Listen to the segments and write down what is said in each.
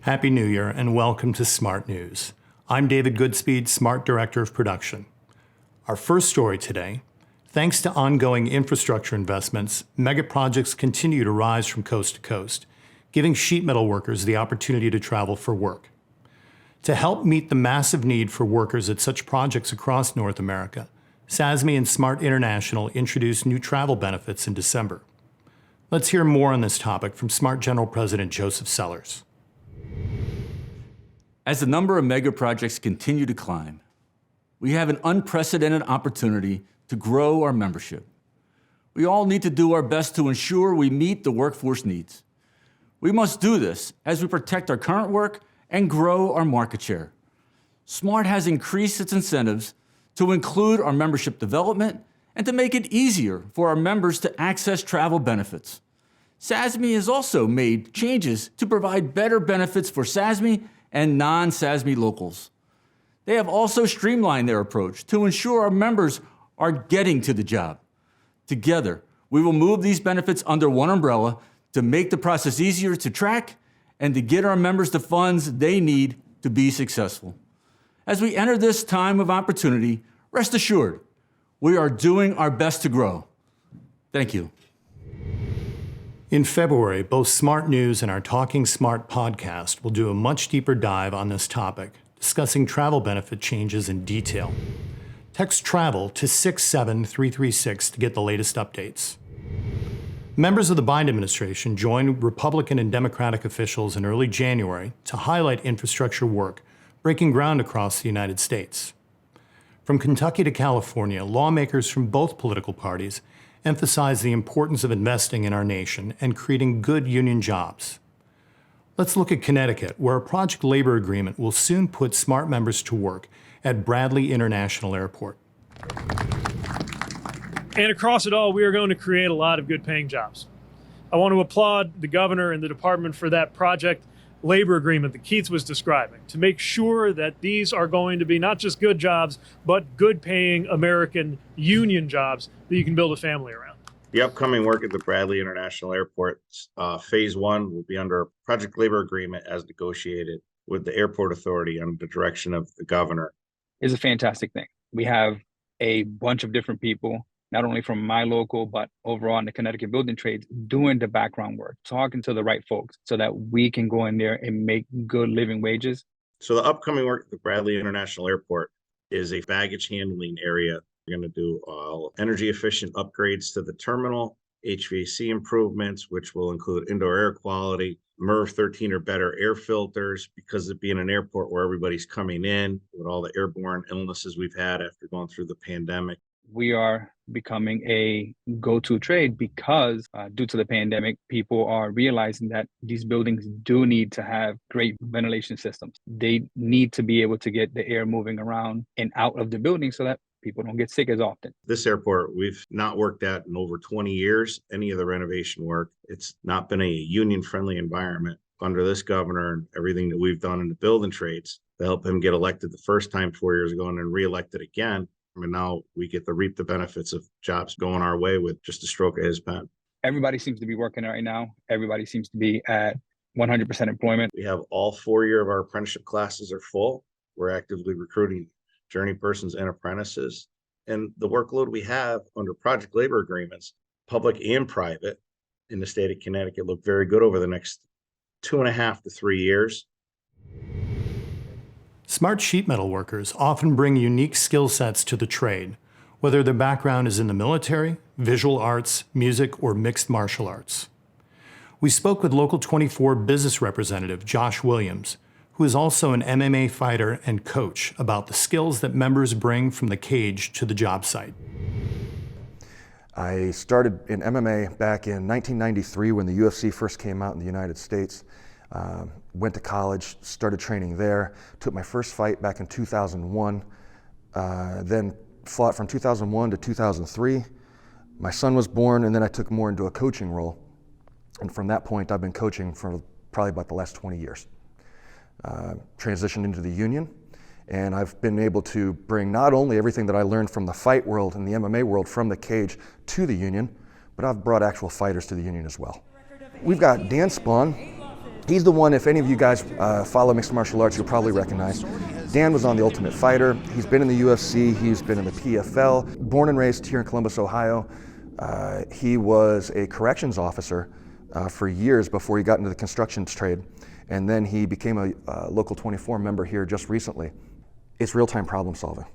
Happy New Year and welcome to Smart News. I'm David Goodspeed, Smart Director of Production. Our first story today, thanks to ongoing infrastructure investments, mega projects continue to rise from coast to coast, giving sheet metal workers the opportunity to travel for work. To help meet the massive need for workers at such projects across North America, SASME and Smart International introduced new travel benefits in December. Let's hear more on this topic from Smart General President Joseph Sellers. As the number of mega projects continue to climb, we have an unprecedented opportunity to grow our membership. We all need to do our best to ensure we meet the workforce needs. We must do this as we protect our current work and grow our market share. SMART has increased its incentives to include our membership development and to make it easier for our members to access travel benefits. SASME has also made changes to provide better benefits for SASME and non-SASME locals. They have also streamlined their approach to ensure our members are getting to the job. Together, we will move these benefits under one umbrella to make the process easier to track and to get our members the funds they need to be successful. As we enter this time of opportunity, rest assured, we are doing our best to grow. Thank you. In February, both Smart News and our Talking Smart podcast will do a much deeper dive on this topic, discussing travel benefit changes in detail. Text TRAVEL to 67336 to get the latest updates. Members of the Biden administration joined Republican and Democratic officials in early January to highlight infrastructure work breaking ground across the United States. From Kentucky to California, lawmakers from both political parties emphasize the importance of investing in our nation and creating good union jobs. Let's look at Connecticut, where a project labor agreement will soon put SMART members to work at Bradley International Airport. And across it all, we are going to create a lot of good paying jobs. I want to applaud the governor and the department for that project labor agreement that Keith was describing, to make sure that these are going to be not just good jobs, but good paying American union jobs that you can build a family around. The upcoming work at the Bradley International Airport, phase one, will be under a project labor agreement as negotiated with the airport authority under the direction of the governor. It's a fantastic thing. We have a bunch of different people, not only from my local, but overall in the Connecticut building trades, doing the background work, talking to the right folks so that we can go in there and make good living wages. So the upcoming work at the Bradley International Airport is a baggage handling area. We're going to do energy efficient upgrades to the terminal, HVAC improvements, which will include indoor air quality, MERV 13 or better air filters, because it being an airport where everybody's coming in with all the airborne illnesses we've had after going through the pandemic. We are becoming a go-to trade because due to the pandemic, people are realizing that these buildings do need to have great ventilation systems. They need to be able to get the air moving around and out of the building so that people don't get sick as often. This airport, we've not worked at in over 20 years, any of the renovation work. It's not been a union-friendly environment. Under this governor and everything that we've done in the building trades to help him get elected the first time 4 years ago and then reelected again, and now we get to reap the benefits of jobs going our way with just a stroke of his pen. Everybody seems to be working right now. Everybody seems to be at 100% employment. We have all 4 year of our apprenticeship classes are full. We're actively recruiting journey persons and apprentices. And the workload we have under project labor agreements, public and private in the state of Connecticut, look very good over the next 2.5 to 3 years. Smart sheet metal workers often bring unique skill sets to the trade, whether their background is in the military, visual arts, music, or mixed martial arts. We spoke with Local 24 business representative Josh Williams, who is also an MMA fighter and coach, about the skills that members bring from the cage to the job site. I started in MMA back in 1993 when the UFC first came out in the United States. Went to college, started training there, took my first fight back in 2001, then fought from 2001 to 2003. My son was born, and then I took more into a coaching role. And from that point, I've been coaching for probably about the last 20 years. Transitioned into the union, and I've been able to bring not only everything that I learned from the fight world and the MMA world from the cage to the union, but I've brought actual fighters to the union as well. We've got Dan Spawn, He's the one, if any of you guys follow mixed martial arts, you'll probably recognize. Dan was on The Ultimate Fighter. He's been in the UFC. He's been in the PFL. Born and raised here in Columbus, Ohio. He was a corrections officer for years before he got into the construction trade. And then he became a Local 24 member here just recently. It's real-time problem solving.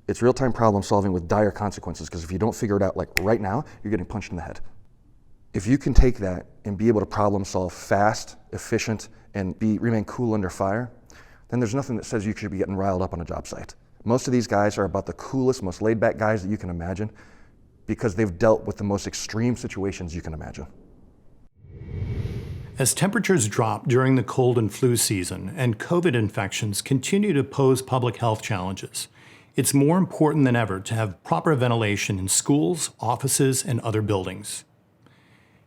It's real-time problem solving with dire consequences, because if you don't figure it out like right now, you're getting punched in the head. If you can take that and be able to problem solve fast, efficient, and remain cool under fire, then there's nothing that says you should be getting riled up on a job site. Most of these guys are about the coolest, most laid-back guys that you can imagine, because they've dealt with the most extreme situations you can imagine. As temperatures drop during the cold and flu season and COVID infections continue to pose public health challenges, it's more important than ever to have proper ventilation in schools, offices, and other buildings.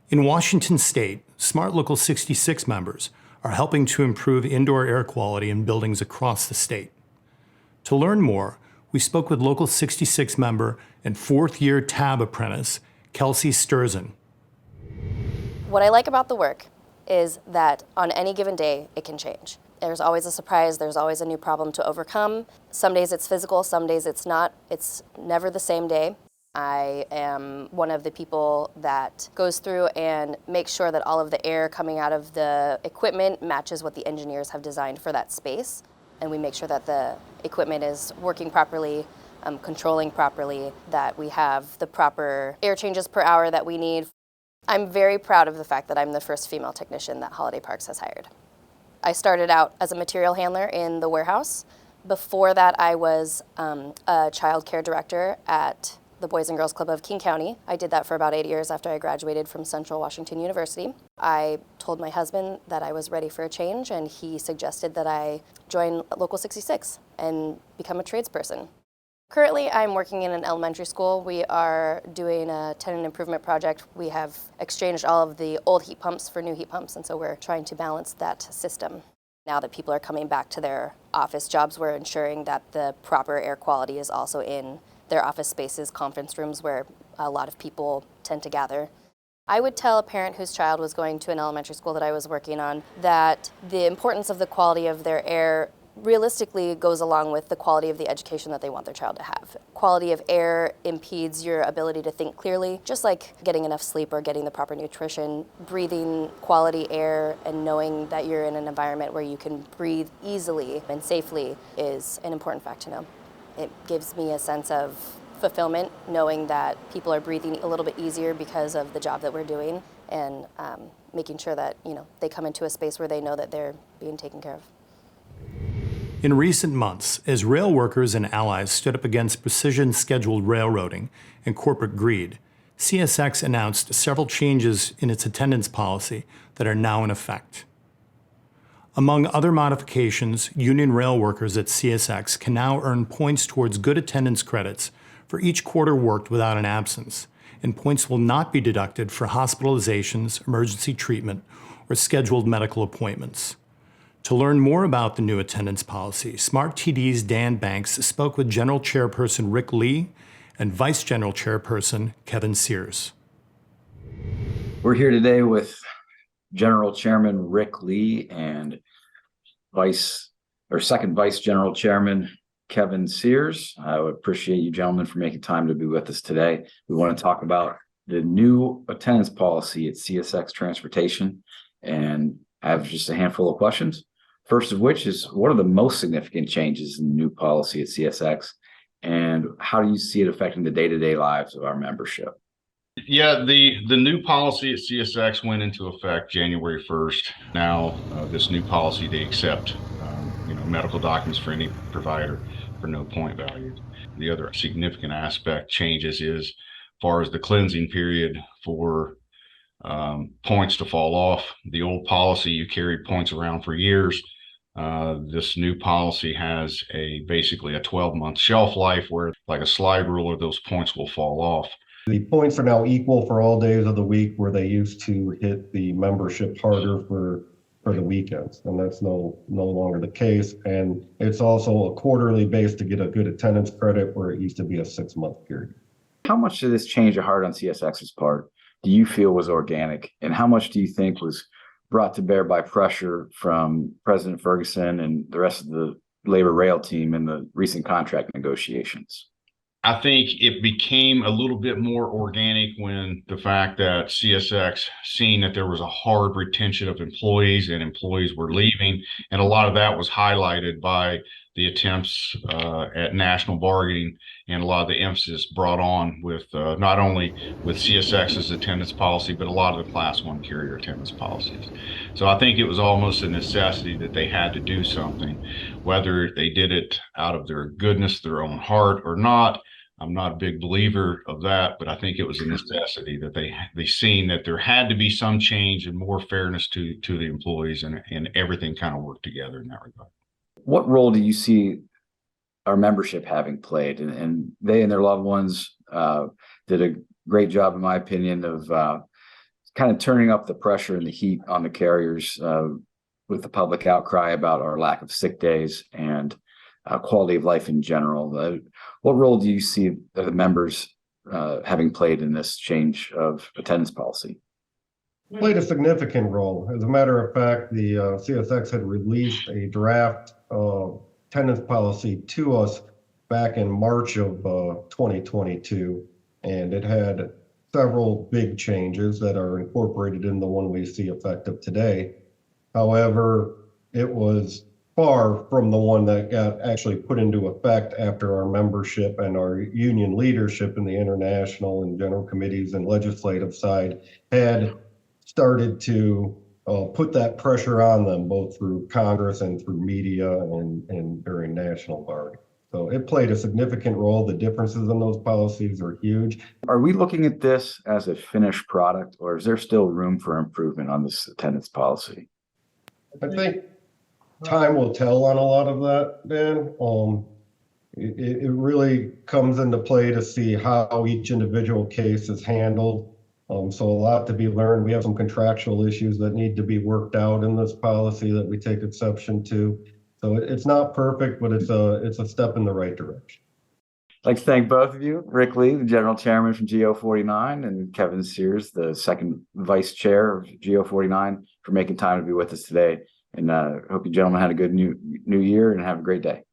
In Washington State, Smart Local 66 members are helping to improve indoor air quality in buildings across the state. To learn more, we spoke with Local 66 member and fourth-year TAB apprentice, Kelsey Sturzen. What I like about the work is that on any given day, it can change. There's always a surprise, there's always a new problem to overcome. Some days it's physical, some days it's not. It's never the same day. I am one of the people that goes through and makes sure that all of the air coming out of the equipment matches what the engineers have designed for that space. And we make sure that the equipment is working properly, controlling properly, that we have the proper air changes per hour that we need. I'm very proud of the fact that I'm the first female technician that Holiday Parks has hired. I started out as a material handler in the warehouse. Before that, I was a child care director at the Boys and Girls Club of King County. I did that for about 8 years after I graduated from Central Washington University. I told my husband that I was ready for a change, and he suggested that I join Local 66 and become a tradesperson. Currently, I'm working in an elementary school. We are doing a tenant improvement project. We have exchanged all of the old heat pumps for new heat pumps, and so we're trying to balance that system. Now that people are coming back to their office jobs, we're ensuring that the proper air quality is also in their office spaces, conference rooms where a lot of people tend to gather. I would tell a parent whose child was going to an elementary school that I was working on that the importance of the quality of their air realistically goes along with the quality of the education that they want their child to have. Quality of air impedes your ability to think clearly, just like getting enough sleep or getting the proper nutrition. Breathing quality air and knowing that you're in an environment where you can breathe easily and safely is an important fact to know. It gives me a sense of fulfillment knowing that people are breathing a little bit easier because of the job that we're doing, and making sure that they come into a space where they know that they're being taken care of. In recent months, as rail workers and allies stood up against precision scheduled railroading and corporate greed, CSX announced several changes in its attendance policy that are now in effect. Among other modifications, union rail workers at CSX can now earn points towards good attendance credits for each quarter worked without an absence, and points will not be deducted for hospitalizations, emergency treatment, or scheduled medical appointments. To learn more about the new attendance policy, Smart TD's Dan Banks spoke with General Chairperson Rick Lee and Vice General Chairperson Kevin Sears. We're here today with General Chairman Rick Lee and Second Vice General Chairman Kevin Sears. I would appreciate you gentlemen for making time to be with us today. We want to talk about the new attendance policy at CSX Transportation, and I have just a handful of questions. First of which is, what are the most significant changes in the new policy at CSX, and how do you see it affecting the day-to-day lives of our membership? Yeah, the new policy at CSX went into effect January 1st. Now, this new policy, they accept medical documents for any provider for no point value. The other significant aspect changes is, as far as the cleansing period for points to fall off. The old policy, you carried points around for years. This new policy has basically a 12-month shelf life where, like a slide ruler, those points will fall off. The points are now equal for all days of the week, where they used to hit the membership harder for the weekends, and that's no longer the case. And it's also a quarterly base to get a good attendance credit, where it used to be a 6-month period. How much did this change your heart on CSX's part do you feel was organic, and how much do you think was brought to bear by pressure from President Ferguson and the rest of the labor rail team in the recent contract negotiations? I think it became a little bit more organic when the fact that CSX seen that there was a hard retention of employees and employees were leaving. And a lot of that was highlighted by the attempts at national bargaining and a lot of the emphasis brought on with not only with CSX's attendance policy, but a lot of the Class 1 carrier attendance policies. So I think it was almost a necessity that they had to do something, whether they did it out of their goodness, their own heart or not. I'm not a big believer of that, but I think it was a necessity that they seen that there had to be some change and more fairness to the employees, and everything kind of worked together in that regard. What role do you see our membership having played? And they and their loved ones did a great job, in my opinion, of kind of turning up the pressure and the heat on the carriers with the public outcry about our lack of sick days and quality of life in general. What role do you see the members having played in this change of attendance policy? Played a significant role. As a matter of fact, the CSX had released a draft attendance policy to us back in March of 2022, and it had several big changes that are incorporated in the one we see effective today. However, it was far from the one that got actually put into effect after our membership and our union leadership in the international and general committees and legislative side had started to put that pressure on them, both through Congress and through media and during national bargaining. So it played a significant role. The differences in those policies are huge. Are we looking at this as a finished product, or is there still room for improvement on this attendance policy? I think time will tell on a lot of that, Dan. It really comes into play to see how each individual case is handled. So a lot to be learned. We have some contractual issues that need to be worked out in this policy that we take exception to. So it's not perfect, but it's a step in the right direction. I'd like to thank both of you, Rick Lee, the General Chairman from GO49, and Kevin Sears, the second Vice Chair of GO49, for making time to be with us today. And I hope you gentlemen had a good new year and have a great day.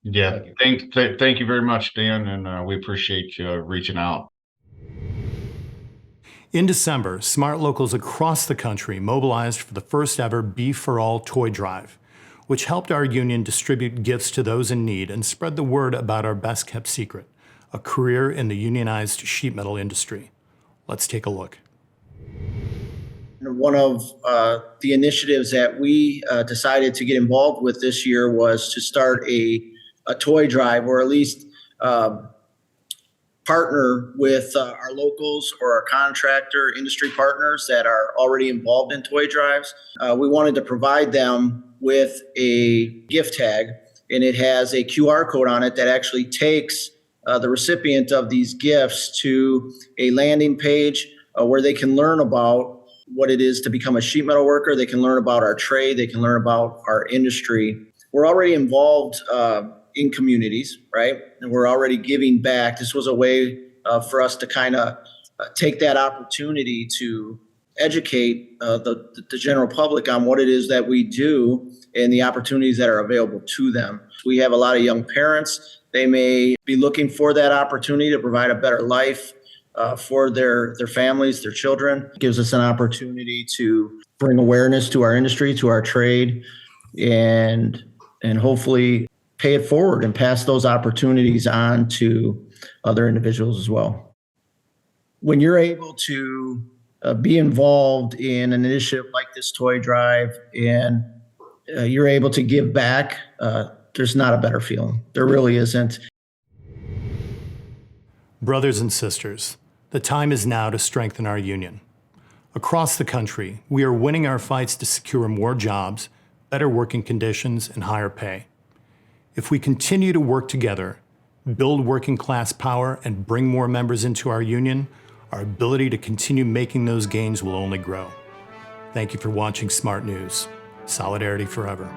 Yeah, thank you very much, Dan, and we appreciate you reaching out. In December, smart locals across the country mobilized for the first ever Beef for All toy drive, which helped our union distribute gifts to those in need and spread the word about our best kept secret, a career in the unionized sheet metal industry. Let's take a look. One of the initiatives that we decided to get involved with this year was to start a toy drive, or at least partner with our locals or our contractor industry partners that are already involved in toy drives. We wanted to provide them with a gift tag, and it has a QR code on it that actually takes the recipient of these gifts to a landing page where they can learn about what it is to become a sheet metal worker. They can learn about our trade. They can learn about our industry. We're already involved in communities, right? And we're already giving back. This was a way for us to kind of take that opportunity to educate the general public on what it is that we do and the opportunities that are available to them. We have a lot of young parents. They may be looking for that opportunity to provide a better life for their families, their children. It gives us an opportunity to bring awareness to our industry, to our trade, and hopefully pay it forward and pass those opportunities on to other individuals as well. When you're able to be involved in an initiative like this toy drive and you're able to give back, there's not a better feeling. There really isn't. Brothers and sisters, the time is now to strengthen our union. Across the country, we are winning our fights to secure more jobs, better working conditions, and higher pay. If we continue to work together, build working class power, and bring more members into our union, our ability to continue making those gains will only grow. Thank you for watching Smart News. Solidarity forever.